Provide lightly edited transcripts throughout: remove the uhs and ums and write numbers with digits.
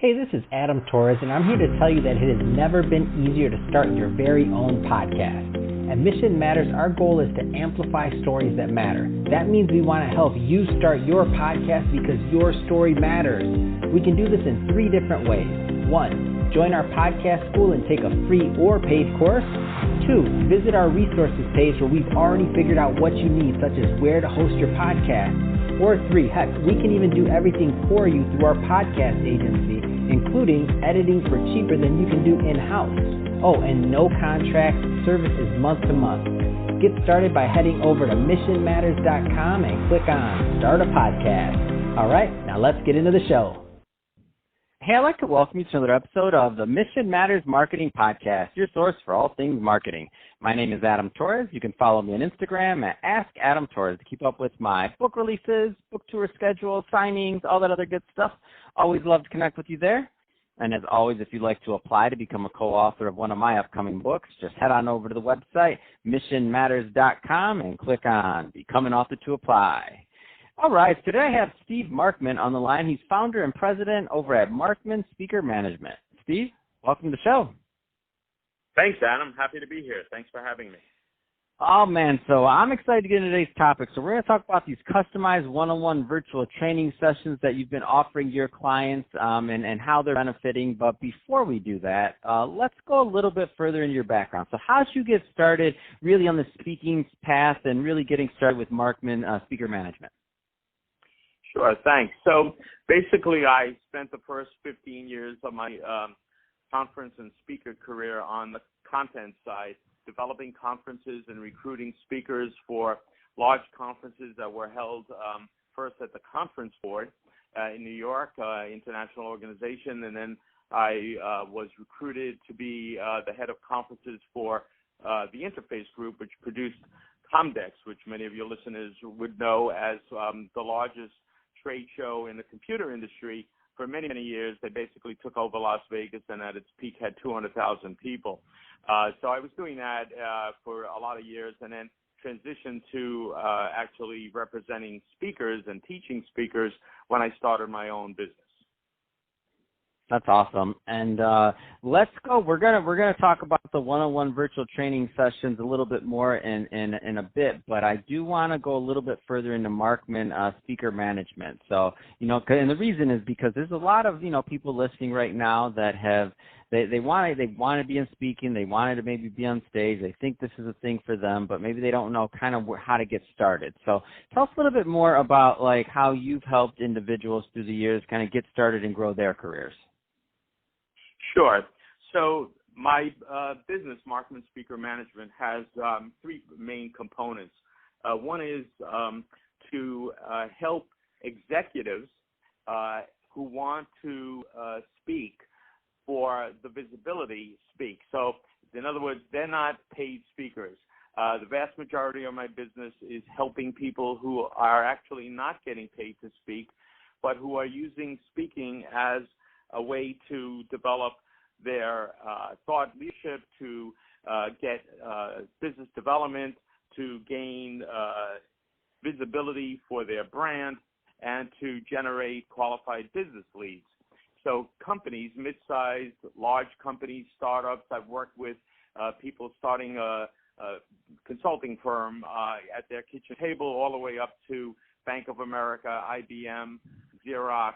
Hey, this is Adam Torres, and I'm here to tell you that it has never been easier to start your very own podcast. At Mission Matters, our goal is to amplify stories that matter. That means we want to help you start your podcast because your story matters. We can do this in 3 different ways. 1, join our podcast school and take a free or paid course. 2, visit our resources page where we've already figured out what you need, such as where to host your podcast. Or 3, heck, we can even do everything for you through our podcast agency, including editing for cheaper than you can do in-house. Oh, and no contract, service is month to month. Get started by heading over to missionmatters.com and click on Start a Podcast. All right, now let's get into the show. Hey, I'd like to welcome you to another episode of the Mission Matters Marketing Podcast, your source for all things marketing. My name is Adam Torres. You can follow me on Instagram at AskAdamTorres to keep up with my book releases, book tour schedule, signings, all that other good stuff. Always love to connect with you there. And as always, if you'd like to apply to become a co-author of one of my upcoming books, just head on over to the website, missionmatters.com, and click on Become an Author to apply. All right, today I have Steve Markman on the line. He's founder and president over at Markman Speaker Management. Steve, welcome to the show. Thanks, Adam. Happy to be here. Thanks for having me. Oh, man, so I'm excited to get into today's topic. So we're going to talk about these customized one-on-one virtual training sessions that you've been offering your clients and how they're benefiting. But before we do that, let's go a little bit further into your background. So how did you get started really on the speaking path and really getting started with Markman Speaker Management? Sure, thanks. So basically, I spent the first 15 years of my conference and speaker career on the content side, developing conferences and recruiting speakers for large conferences that were held first at the Conference Board in New York, international organization, and then I was recruited to be the head of conferences for the Interface Group, which produced Comdex, which many of your listeners would know as the largest trade show in the computer industry. For many, many years, they basically took over Las Vegas and at its peak had 200,000 people. So I was doing that for a lot of years and then transitioned to actually representing speakers and teaching speakers when I started my own business. That's awesome. And let's go. We're gonna talk about the one-on-one virtual training sessions a little bit more in a bit, but I do want to go a little bit further into Markman Speaker Management. So, and the reason is because there's a lot of people listening right now that have they want to be in speaking, they wanted to maybe be on stage, they think this is a thing for them, but maybe they don't know kind of how to get started. So tell us a little bit more about like how you've helped individuals through the years kind of get started and grow their careers. Sure. So my business, Markman Speaker Management, has 3 main components. One is to help executives who want to speak for the visibility speak. So in other words, they're not paid speakers. The vast majority of my business is helping people who are actually not getting paid to speak, but who are using speaking as a way to develop their thought leadership, to get business development, to gain visibility for their brand, and to generate qualified business leads. So companies, mid-sized, large companies, startups, I've worked with people starting a consulting firm at their kitchen table all the way up to Bank of America, IBM, Xerox,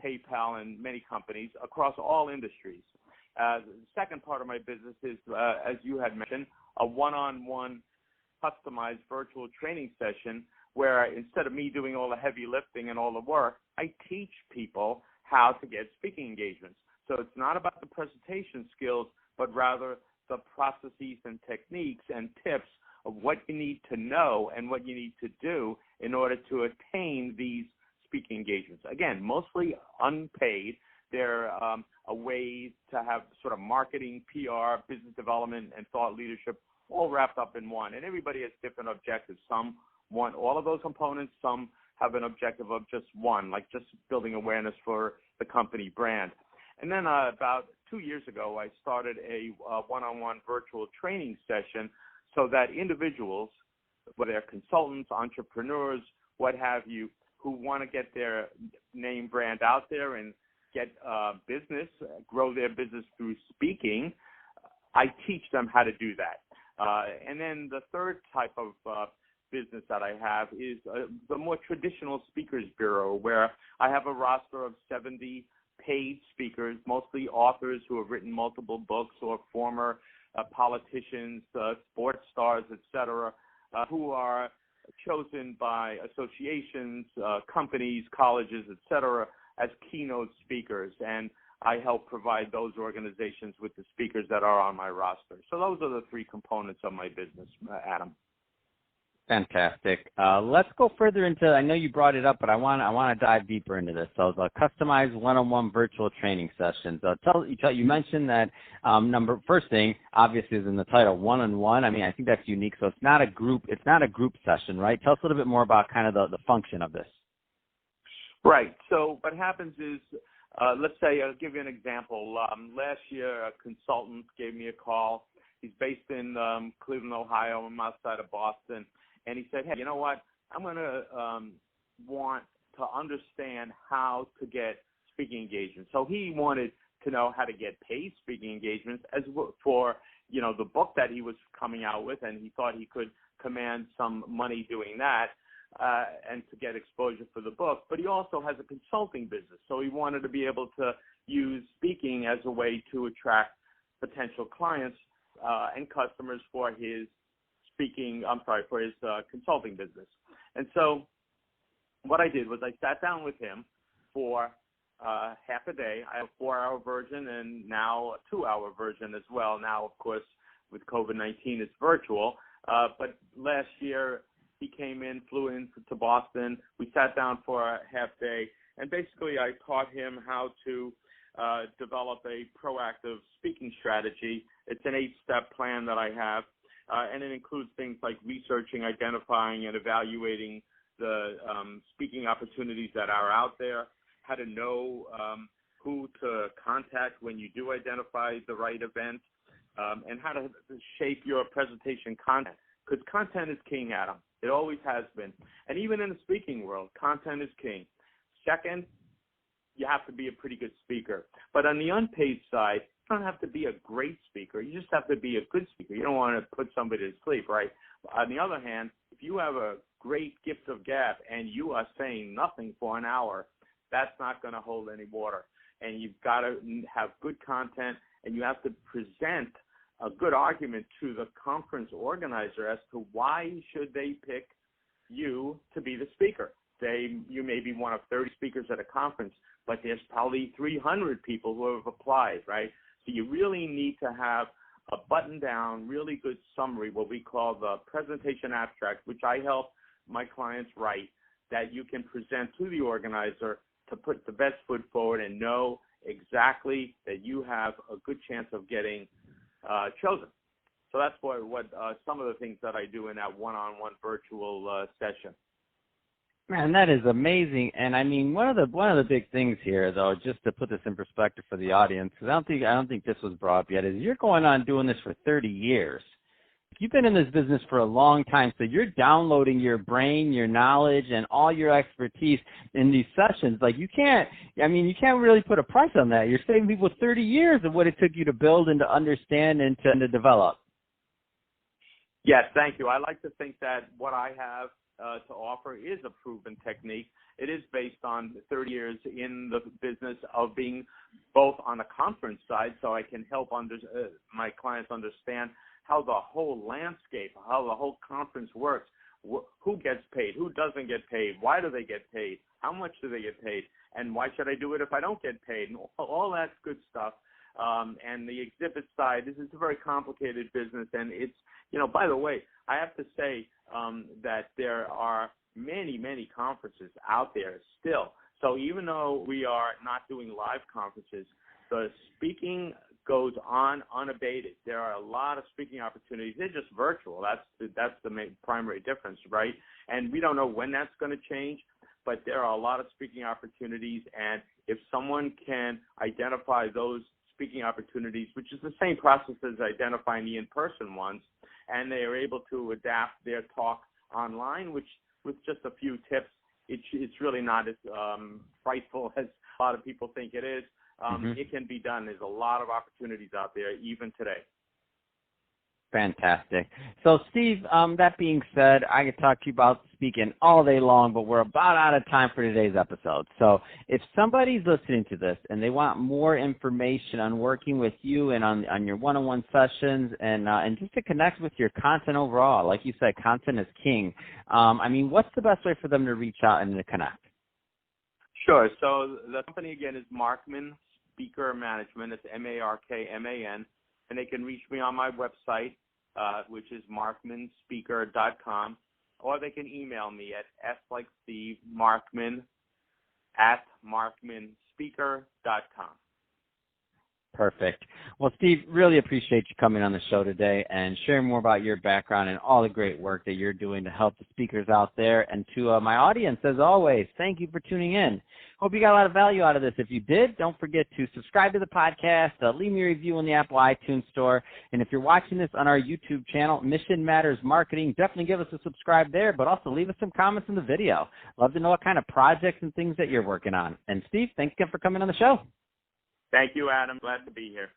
PayPal, and many companies across all industries. The second part of my business is, as you had mentioned, a one-on-one customized virtual training session where instead of me doing all the heavy lifting and all the work, I teach people how to get speaking engagements. So it's not about the presentation skills, but rather the processes and techniques and tips of what you need to know and what you need to do in order to attain these speaking engagements. Again, mostly unpaid. They're a way to have sort of marketing, PR, business development, and thought leadership all wrapped up in one. And everybody has different objectives. Some want all of those components. Some have an objective of just one, like just building awareness for the company brand. And then about 2 years ago, I started a one-on-one virtual training session so that individuals, whether they're consultants, entrepreneurs, what have you, who want to get their name brand out there and get business, grow their business through speaking, I teach them how to do that. And then the third type of business that I have is the more traditional speakers bureau, where I have a roster of 70 paid speakers, mostly authors who have written multiple books or former politicians, sports stars, etc., who are chosen by associations, companies, colleges, etc., as keynote speakers. And I help provide those organizations with the speakers that are on my roster. So those are the three components of my business, Adam. Fantastic. Let's go further into, I know you brought it up, but I want to dive deeper into this. So the customized one-on-one virtual training sessions. You mentioned that first thing, obviously, is in the title, one-on-one. I mean, I think that's unique. So it's not a group session, right? Tell us a little bit more about kind of the function of this. Right. So what happens is, let's say, I'll give you an example. Last year, a consultant gave me a call. He's based in Cleveland, Ohio. I'm outside of Boston. And he said, hey, you know what? I'm going to want to understand how to get speaking engagements. So he wanted to know how to get paid speaking engagements as for, the book that he was coming out with, and he thought he could command some money doing that and to get exposure for the book. But he also has a consulting business, so he wanted to be able to use speaking as a way to attract potential clients and customers for his consulting business. And so what I did was I sat down with him for half a day. I have a 4-hour version and now a 2-hour version as well. Now, of course, with COVID-19, it's virtual. But last year, he came in, flew in to Boston. We sat down for a half day, and basically I taught him how to develop a proactive speaking strategy. It's an 8-step plan that I have. And it includes things like researching, identifying, and evaluating the speaking opportunities that are out there, how to know who to contact when you do identify the right event, and how to shape your presentation content. Because content is king, Adam. It always has been. And even in the speaking world, content is king. Second, you have to be a pretty good speaker. But on the unpaid side, you don't have to be a great speaker. You just have to be a good speaker. You don't want to put somebody to sleep, right? On the other hand, if you have a great gift of gab and you are saying nothing for an hour, that's not going to hold any water. And you've got to have good content, and you have to present a good argument to the conference organizer as to why should they pick you to be the speaker. You may be one of 30 speakers at a conference, but there's probably 300 people who have applied, right? So you really need to have a button-down, really good summary, what we call the presentation abstract, which I help my clients write, that you can present to the organizer to put the best foot forward and know exactly that you have a good chance of getting chosen. So that's what some of the things that I do in that one-on-one virtual session. Man, that is amazing. And I mean, one of the big things here, though, just to put this in perspective for the audience, because I don't think this was brought up yet, is you're going on doing this for 30 years. You've been in this business for a long time, so you're downloading your brain, your knowledge, and all your expertise in these sessions. Like you can't really put a price on that. You're saving people 30 years of what it took you to build and to understand and to develop. Yes, thank you. I like to think that what I have to offer is a proven technique. It is based on 30 years in the business of being both on the conference side, so I can help my clients understand how the whole landscape, how the whole conference works, who gets paid, who doesn't get paid, why do they get paid, how much do they get paid, and why should I do it if I don't get paid, and all that's good stuff. And the exhibit side, this is a very complicated business, and it's, by the way, I have to say that there are many, many conferences out there still. So even though we are not doing live conferences, the speaking goes on unabated. There are a lot of speaking opportunities. They're just virtual. That's the main primary difference, right? And we don't know when that's going to change, but there are a lot of speaking opportunities. And if someone can identify those speaking opportunities, which is the same process as identifying the in-person ones, and they are able to adapt their talk online, which with just a few tips, it's really not as frightful as a lot of people think it is. It can be done. There's a lot of opportunities out there, even today. Fantastic. So, Steve, that being said, I could talk to you about speaking all day long, but we're about out of time for today's episode. So if somebody's listening to this and they want more information on working with you and on your one-on-one sessions and just to connect with your content overall, like you said, content is king. I mean, what's the best way for them to reach out and to connect? Sure. So the company, again, is Markman Speaker Management. It's Markman, and they can reach me on my website, which is markmanspeaker.com, or they can email me at s-like-steve-markman@markmanspeaker.com. Perfect. Well, Steve, really appreciate you coming on the show today and sharing more about your background and all the great work that you're doing to help the speakers out there. And to my audience, as always, thank you for tuning in. Hope you got a lot of value out of this. If you did, don't forget to subscribe to the podcast, leave me a review on the Apple iTunes Store. And if you're watching this on our YouTube channel, Mission Matters Marketing, definitely give us a subscribe there, but also leave us some comments in the video. Love to know what kind of projects and things that you're working on. And Steve, thanks again for coming on the show. Thank you, Adam. Glad to be here.